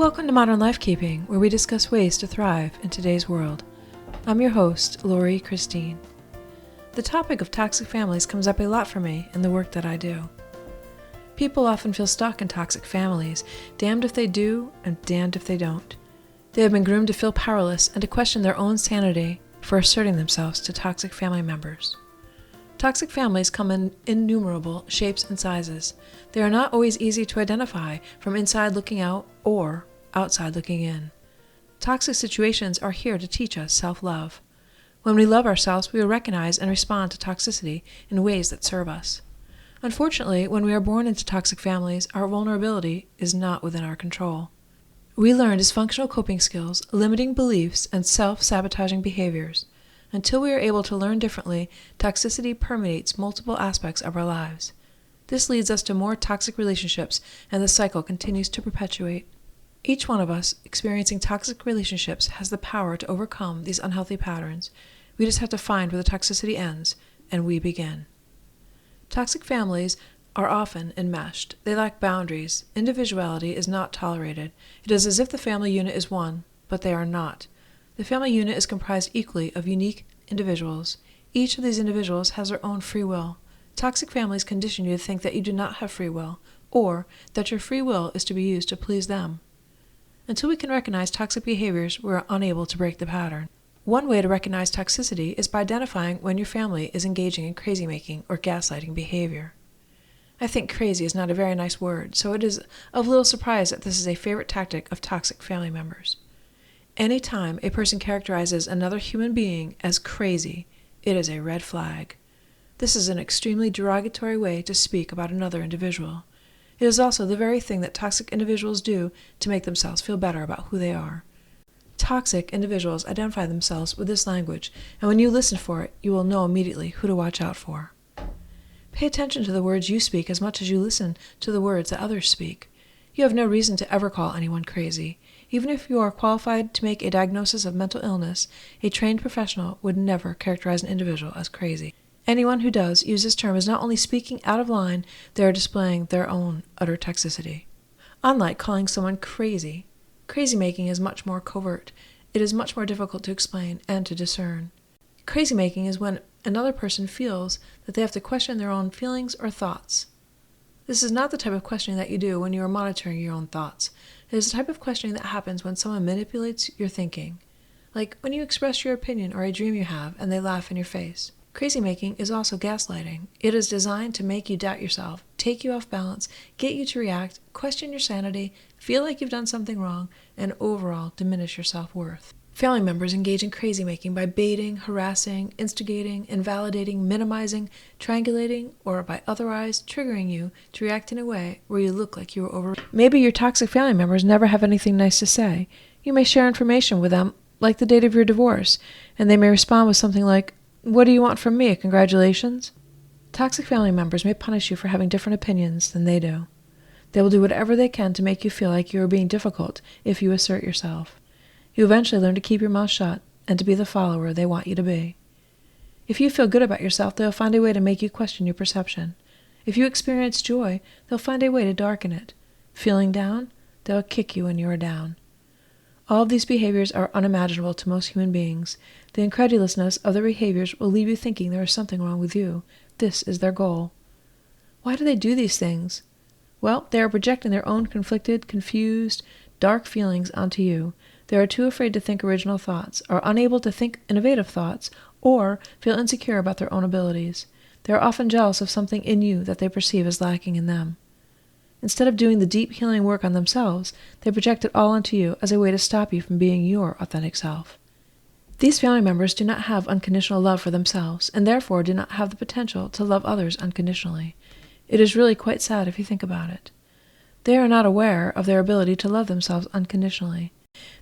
Welcome to Modern Lifekeeping, where we discuss ways to thrive in today's world. I'm your host, Lori Christine. The topic of toxic families comes up a lot for me in the work that I do. People often feel stuck in toxic families, damned if they do and damned if they don't. They have been groomed to feel powerless and to question their own sanity for asserting themselves to toxic family members. Toxic families come in innumerable shapes and sizes. They are not always easy to identify from inside looking out or outside looking in. Toxic situations are here to teach us self-love. When we love ourselves, we will recognize and respond to toxicity in ways that serve us. Unfortunately, when we are born into toxic families, our vulnerability is not within our control. We learn dysfunctional coping skills, limiting beliefs, and self-sabotaging behaviors. Until we are able to learn differently, toxicity permeates multiple aspects of our lives. This leads us to more toxic relationships, and the cycle continues to perpetuate. Each one of us experiencing toxic relationships has the power to overcome these unhealthy patterns. We just have to find where the toxicity ends, and we begin. Toxic families are often enmeshed. They lack boundaries. Individuality is not tolerated. It is as if the family unit is one, but they are not. The family unit is comprised equally of unique individuals. Each of these individuals has their own free will. Toxic families condition you to think that you do not have free will, or that your free will is to be used to please them. Until we can recognize toxic behaviors, we are unable to break the pattern. One way to recognize toxicity is by identifying when your family is engaging in crazy-making or gaslighting behavior. I think crazy is not a very nice word, so it is of little surprise that this is a favorite tactic of toxic family members. Any time a person characterizes another human being as crazy, it is a red flag. This is an extremely derogatory way to speak about another individual. It is also the very thing that toxic individuals do to make themselves feel better about who they are. Toxic individuals identify themselves with this language, and when you listen for it, you will know immediately who to watch out for. Pay attention to the words you speak as much as you listen to the words that others speak. You have no reason to ever call anyone crazy. Even if you are qualified to make a diagnosis of mental illness, a trained professional would never characterize an individual as crazy. Anyone who does use this term is not only speaking out of line, they are displaying their own utter toxicity. Unlike calling someone crazy, crazy-making is much more covert. It is much more difficult to explain and to discern. Crazy-making is when another person feels that they have to question their own feelings or thoughts. This is not the type of questioning that you do when you are monitoring your own thoughts. It is the type of questioning that happens when someone manipulates your thinking. Like when you express your opinion or a dream you have and they laugh in your face. Crazy-making is also gaslighting. It is designed to make you doubt yourself, take you off balance, get you to react, question your sanity, feel like you've done something wrong, and overall diminish your self-worth. Family members engage in crazy-making by baiting, harassing, instigating, invalidating, minimizing, triangulating, or by otherwise triggering you to react in a way where you look like you were over. Maybe your toxic family members never have anything nice to say. You may share information with them, like the date of your divorce, and they may respond with something like, "What do you want from me? Congratulations?" Toxic family members may punish you for having different opinions than they do. They will do whatever they can to make you feel like you are being difficult if you assert yourself. You eventually learn to keep your mouth shut and to be the follower they want you to be. If you feel good about yourself, they'll find a way to make you question your perception. If you experience joy, they'll find a way to darken it. Feeling down, they'll kick you when you are down. All of these behaviors are unimaginable to most human beings. The incredulousness of their behaviors will leave you thinking there is something wrong with you. This is their goal. Why do they do these things? Well, they are projecting their own conflicted, confused, dark feelings onto you. They are too afraid to think original thoughts, are unable to think innovative thoughts, or feel insecure about their own abilities. They are often jealous of something in you that they perceive as lacking in them. Instead of doing the deep healing work on themselves, they project it all onto you as a way to stop you from being your authentic self. These family members do not have unconditional love for themselves, and therefore do not have the potential to love others unconditionally. It is really quite sad if you think about it. They are not aware of their ability to love themselves unconditionally.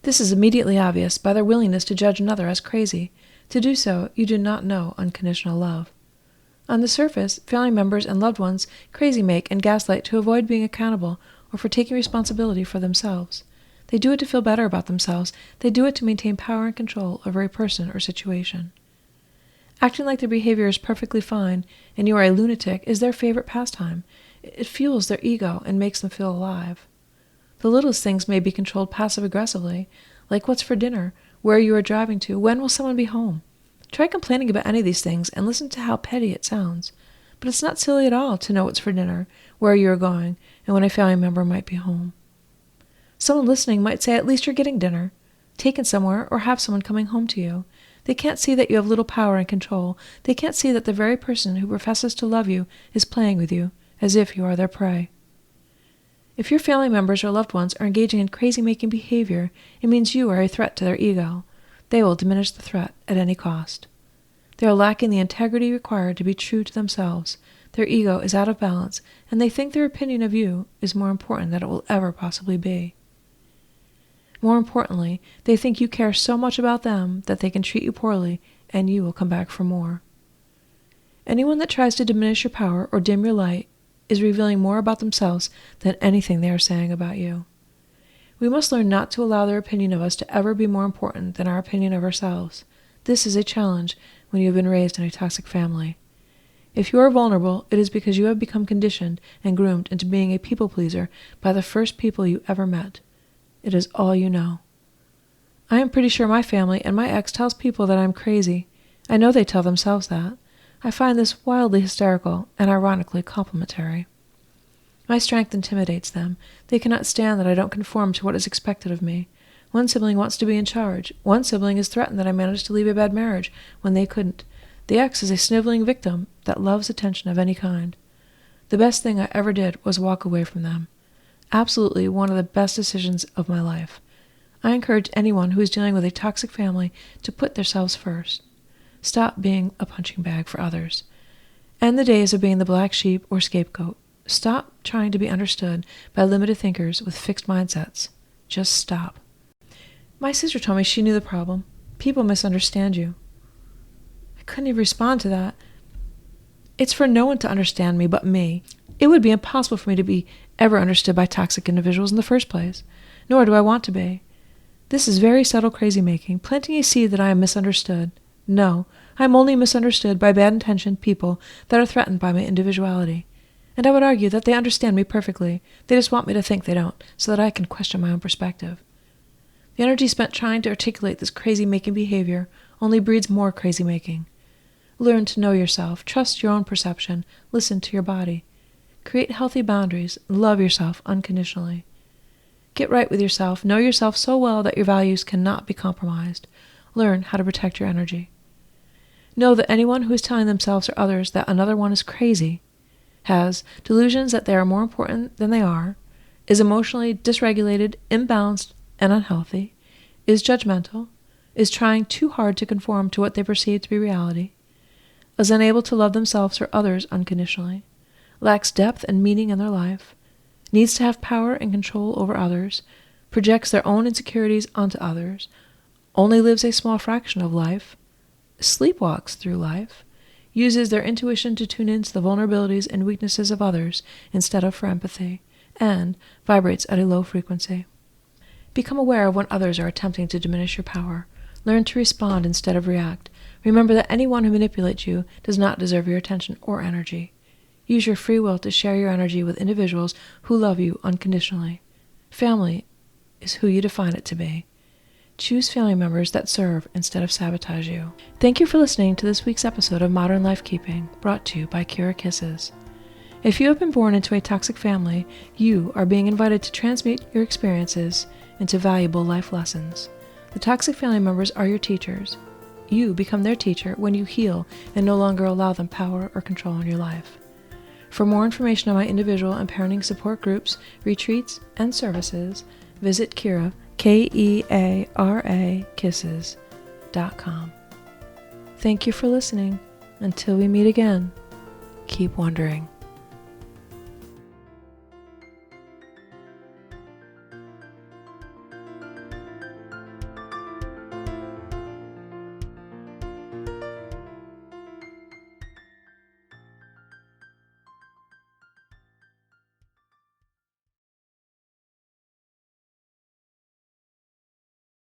This is immediately obvious by their willingness to judge another as crazy. To do so, you do not know unconditional love. On the surface, family members and loved ones crazy-make and gaslight to avoid being accountable or for taking responsibility for themselves. They do it to feel better about themselves. They do it to maintain power and control over a person or situation. Acting like their behavior is perfectly fine and you are a lunatic is their favorite pastime. It fuels their ego and makes them feel alive. The littlest things may be controlled passive-aggressively, like what's for dinner, where you are driving to, when will someone be home. Try complaining about any of these things and listen to how petty it sounds. But it's not silly at all to know what's for dinner, where you are going, and when a family member might be home. Someone listening might say, at least you're getting dinner, taken somewhere, or have someone coming home to you. They can't see that you have little power and control. They can't see that the very person who professes to love you is playing with you, as if you are their prey. If your family members or loved ones are engaging in crazy-making behavior, it means you are a threat to their ego. They will diminish the threat at any cost. They are lacking the integrity required to be true to themselves. Their ego is out of balance, and they think their opinion of you is more important than it will ever possibly be. More importantly, they think you care so much about them that they can treat you poorly, and you will come back for more. Anyone that tries to diminish your power or dim your light is revealing more about themselves than anything they are saying about you. We must learn not to allow their opinion of us to ever be more important than our opinion of ourselves. This is a challenge when you have been raised in a toxic family. If you are vulnerable, it is because you have become conditioned and groomed into being a people pleaser by the first people you ever met. It is all you know. I am pretty sure my family and my ex tells people that I'm crazy. I know they tell themselves that. I find this wildly hysterical and ironically complimentary. My strength intimidates them. They cannot stand that I don't conform to what is expected of me. One sibling wants to be in charge. One sibling is threatened that I managed to leave a bad marriage when they couldn't. The ex is a sniveling victim that loves attention of any kind. The best thing I ever did was walk away from them. Absolutely one of the best decisions of my life. I encourage anyone who is dealing with a toxic family to put themselves first. Stop being a punching bag for others. End the days of being the black sheep or scapegoat. Stop trying to be understood by limited thinkers with fixed mindsets. Just stop. My sister told me she knew the problem. People misunderstand you. I couldn't even respond to that. It's for no one to understand me but me. It would be impossible for me to be ever understood by toxic individuals in the first place, nor do I want to be. This is very subtle crazy-making, planting a seed that I am misunderstood. No, I am only misunderstood by bad-intentioned people that are threatened by my individuality. And I would argue that they understand me perfectly. They just want me to think they don't, so that I can question my own perspective. The energy spent trying to articulate this crazy-making behavior only breeds more crazy-making. Learn to know yourself, trust your own perception, listen to your body. Create healthy boundaries, love yourself unconditionally. Get right with yourself, know yourself so well that your values cannot be compromised. Learn how to protect your energy. Know that anyone who is telling themselves or others that another one is crazy, has delusions that they are more important than they are, is emotionally dysregulated, imbalanced, and unhealthy, is judgmental, is trying too hard to conform to what they perceive to be reality, is unable to love themselves or others unconditionally, lacks depth and meaning in their life, needs to have power and control over others, projects their own insecurities onto others, only lives a small fraction of life, sleepwalks through life, uses their intuition to tune into the vulnerabilities and weaknesses of others instead of for empathy, and vibrates at a low frequency. Become aware of when others are attempting to diminish your power. Learn to respond instead of react. Remember that anyone who manipulates you does not deserve your attention or energy. Use your free will to share your energy with individuals who love you unconditionally. Family is who you define it to be. Choose family members that serve instead of sabotage you. Thank you for listening to this week's episode of Modern Lifekeeping, brought to you by Kira Kisses. If you have been born into a toxic family, you are being invited to transmute your experiences into valuable life lessons. The toxic family members are your teachers. You become their teacher when you heal and no longer allow them power or control in your life. For more information on my individual and parenting support groups, retreats, and services, visit Kira, Keara Kisses.com. Thank you for listening. Until we meet again, keep wondering.